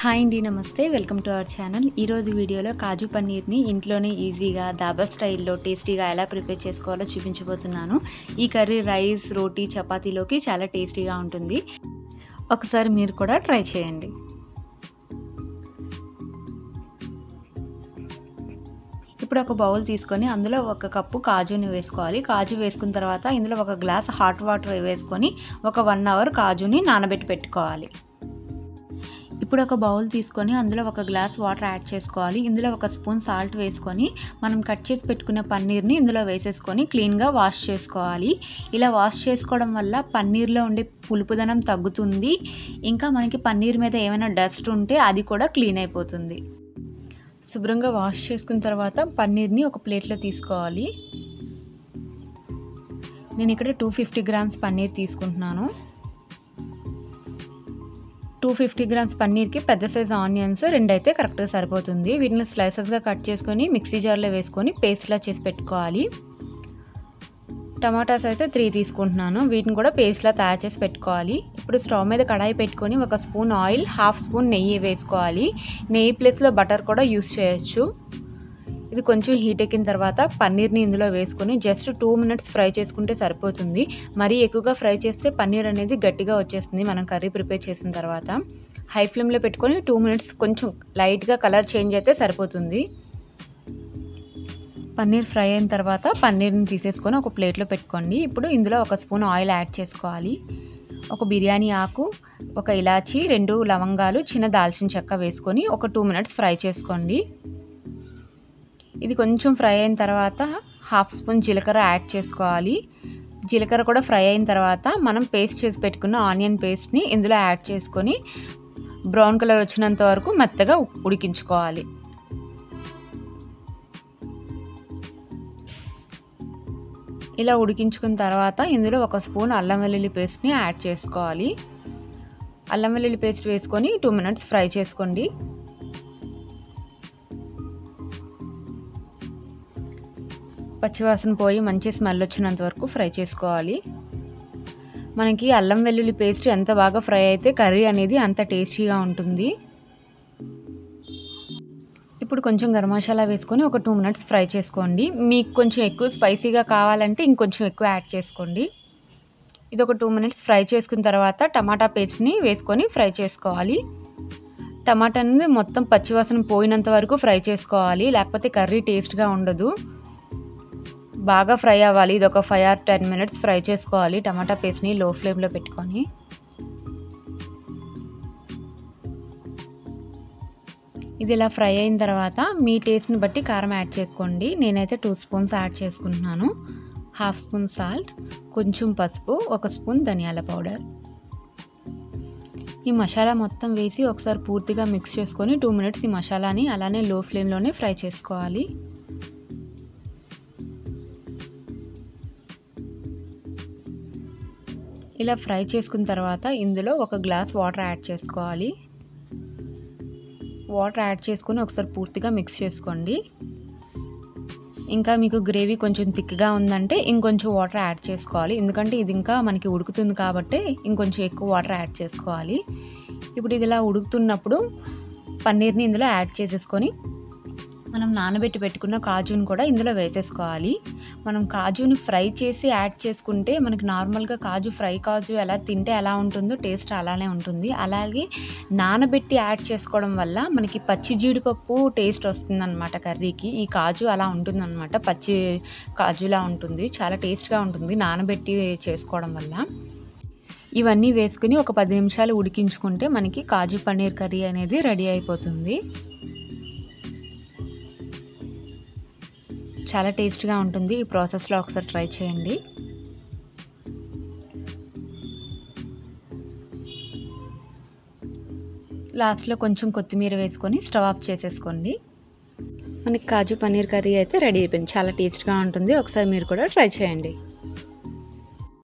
Hi అండి, నమస్తే. Welcome to our channel. ఈరోజు వీడియోలో కాజు పన్నీర్ని ఇంట్లోనే ఈజీగా దాబా స్టైల్లో టేస్టీగా ఎలా ప్రిపేర్ చేసుకోవాలో చూపించబోతున్నాను. ఈ కర్రీ రైస్, రోటీ, చపాతీలోకి చాలా టేస్టీగా ఉంటుంది. ఒకసారి మీరు కూడా ట్రై చేయండి. ఇప్పుడు ఒక బౌల్ తీసుకొని అందులో 1 కప్పు కాజుని వేసుకోవాలి. కాజు వేసుకున్న తర్వాత ఇందులో 1 గ్లాస్ హాట్ వాటర్ వేసుకొని ఒక 1 అవర్ కాజుని నానబెట్టి పెట్టుకోవాలి. ఇప్పుడు ఒక బౌల్ తీసుకొని అందులో 1 గ్లాస్ వాటర్ యాడ్ చేసుకోవాలి. ఇందులో 1 స్పూన్ సాల్ట్ వేసుకొని మనం కట్ చేసి పెట్టుకున్న పన్నీర్ని ఇందులో వేసేసుకొని క్లీన్గా వాష్ చేసుకోవాలి. ఇలా వాష్ చేసుకోవడం వల్ల పన్నీర్లో ఉండే పులుపుదనం తగ్గుతుంది. ఇంకా మనకి పన్నీర్ మీద ఏమైనా డస్ట్ ఉంటే అది కూడా క్లీన్ అయిపోతుంది. శుభ్రంగా వాష్ చేసుకున్న తర్వాత పన్నీర్ని ఒక ప్లేట్లో తీసుకోవాలి. నేను ఇక్కడ 250 గ్రామ్స్ పన్నీర్ తీసుకుంటున్నాను. 250 గ్రామ్స్ పన్నీర్కి పెద్ద సైజ్ ఆనియన్స్ 2 అయితే కరెక్ట్గా సరిపోతుంది. వీటిని స్లైసెస్గా కట్ చేసుకొని మిక్సీ జార్లో వేసుకొని పేస్ట్లా చేసి పెట్టుకోవాలి. టమాటాస్ అయితే 3 తీసుకుంటున్నాను. వీటిని కూడా పేస్ట్లా తయారు చేసి పెట్టుకోవాలి. ఇప్పుడు స్టవ్ మీద కడాయి పెట్టుకొని 1 స్పూన్ ఆయిల్, 1/2 స్పూన్ నెయ్యి వేసుకోవాలి. నెయ్యి ప్లేస్లో బటర్ కూడా యూస్ చేయొచ్చు. ఇది కొంచెం హీట్ ఎక్కిన తర్వాత పన్నీర్ని ఇందులో వేసుకొని జస్ట్ 2 మినిట్స్ ఫ్రై చేసుకుంటే సరిపోతుంది. మరీ ఎక్కువగా ఫ్రై చేస్తే పన్నీర్ అనేది గట్టిగా వచ్చేస్తుంది మనం కర్రీ ప్రిపేర్ చేసిన తర్వాత. హై ఫ్లేమ్లో పెట్టుకొని 2 మినిట్స్ కొంచెం లైట్గా కలర్ చేంజ్ అయితే సరిపోతుంది. పన్నీర్ ఫ్రై అయిన తర్వాత పన్నీర్ని తీసేసుకొని ఒక ప్లేట్లో పెట్టుకోండి. ఇప్పుడు ఇందులో 1 స్పూన్ ఆయిల్ యాడ్ చేసుకోవాలి. 1 బిర్యానీ ఆకు, 1 ఇలాచీ, 2 లవంగాలు, చిన్న దాల్చిన చెక్క వేసుకొని ఒక 2 మినిట్స్ ఫ్రై చేసుకోండి. ఇది కొంచెం ఫ్రై అయిన తర్వాత 1/2 స్పూన్ జీలకర్ర యాడ్ చేసుకోవాలి. జీలకర్ర కూడా ఫ్రై అయిన తర్వాత మనం పేస్ట్ చేసి పెట్టుకున్న ఆనియన్ పేస్ట్ని ఇందులో యాడ్ చేసుకొని బ్రౌన్ కలర్ వచ్చినంత వరకు మెత్తగా ఉడికించుకోవాలి. ఇలా ఉడికించుకున్న తర్వాత ఇందులో 1 స్పూన్ అల్లం వెల్లుల్లి పేస్ట్ని యాడ్ చేసుకోవాలి. అల్లం వెల్లుల్లి పేస్ట్ వేసుకొని 2 మినిట్స్ ఫ్రై చేసుకోండి. పచ్చివాసన పోయి మంచి స్మెల్ వచ్చినంత వరకు ఫ్రై చేసుకోవాలి. మనకి అల్లం వెల్లుల్లి పేస్ట్ ఎంత బాగా ఫ్రై అయితే కర్రీ అనేది అంత టేస్టీగా ఉంటుంది. ఇప్పుడు కొంచెం గరం మసాలా వేసుకొని ఒక 2 మినిట్స్ ఫ్రై చేసుకోండి. మీకు కొంచెం ఎక్కువ స్పైసీగా కావాలంటే ఇంకొంచెం ఎక్కువ యాడ్ చేసుకోండి. ఇది ఒక 2 మినిట్స్ ఫ్రై చేసుకున్న తర్వాత టమాటా పేస్ట్ని వేసుకొని ఫ్రై చేసుకోవాలి. టమాటా అనేది మొత్తం పచ్చివాసన పోయినంత వరకు ఫ్రై చేసుకోవాలి, లేకపోతే కర్రీ టేస్ట్గా ఉండదు. బాగా ఫ్రై అవ్వాలి. ఇది ఒక 5 or 10 మినిట్స్ ఫ్రై చేసుకోవాలి టమాటా పేస్ట్ని లో ఫ్లేమ్లో పెట్టుకొని. ఇది ఇలా ఫ్రై అయిన తర్వాత మీ టేస్ట్ని బట్టి కారం యాడ్ చేసుకోండి. నేనైతే 2 స్పూన్స్ యాడ్ చేసుకుంటున్నాను. 1/2 స్పూన్ సాల్ట్, కొంచెం పసుపు, 1 స్పూన్ ధనియాల పౌడర్. ఈ మసాలా మొత్తం వేసి ఒకసారి పూర్తిగా మిక్స్ చేసుకొని 2 మినిట్స్ ఈ మసాలాని అలానే లో ఫ్లేమ్లోనే ఫ్రై చేసుకోవాలి. ఇలా ఫ్రై చేసుకున్న తర్వాత ఇందులో 1 గ్లాస్ వాటర్ యాడ్ చేసుకోవాలి. వాటర్ యాడ్ చేసుకొని ఒకసారి పూర్తిగా మిక్స్ చేసుకోండి. ఇంకా మీకు గ్రేవీ కొంచెం థిక్గా ఉందంటే ఇంకొంచెం వాటర్ యాడ్ చేసుకోవాలి. ఎందుకంటే ఇది ఇంకా మనకి ఉడుకుతుంది కాబట్టి ఇంకొంచెం ఎక్కువ వాటర్ యాడ్ చేసుకోవాలి. ఇప్పుడు ఇది ఇలా ఉడుకుతున్నప్పుడు పన్నీర్ని ఇందులో యాడ్ చేసేసుకొని మనం నానబెట్టి పెట్టుకున్న కాజుని కూడా ఇందులో వేసేసుకోవాలి. మనం కాజుని ఫ్రై చేసి యాడ్ చేసుకుంటే మనకి నార్మల్గా ఫ్రై కాజు ఎలా తింటే ఎలా ఉంటుందో టేస్ట్ అలానే ఉంటుంది. అలాగే నానబెట్టి యాడ్ చేసుకోవడం వల్ల మనకి పచ్చి జీడిపప్పు టేస్ట్ వస్తుందన్నమాట కర్రీకి. ఈ కాజు అలా ఉంటుందన్నమాట, పచ్చి కాజులా ఉంటుంది, చాలా టేస్ట్గా ఉంటుంది నానబెట్టి చేసుకోవడం వల్ల. ఇవన్నీ వేసుకుని ఒక 10 నిమిషాలు ఉడికించుకుంటే మనకి కాజు పన్నీర్ కర్రీ అనేది రెడీ అయిపోతుంది. చాలా టేస్ట్గా ఉంటుంది. ఈ ప్రాసెస్లో ఒకసారి ట్రై చేయండి. లాస్ట్లో కొంచెం కొత్తిమీర వేసుకొని స్టవ్ ఆఫ్ చేసేసుకోండి. మనకి కాజు పన్నీర్ కర్రీ అయితే రెడీ అయిపోయింది. చాలా టేస్ట్గా ఉంటుంది. ఒకసారి మీరు కూడా ట్రై చేయండి.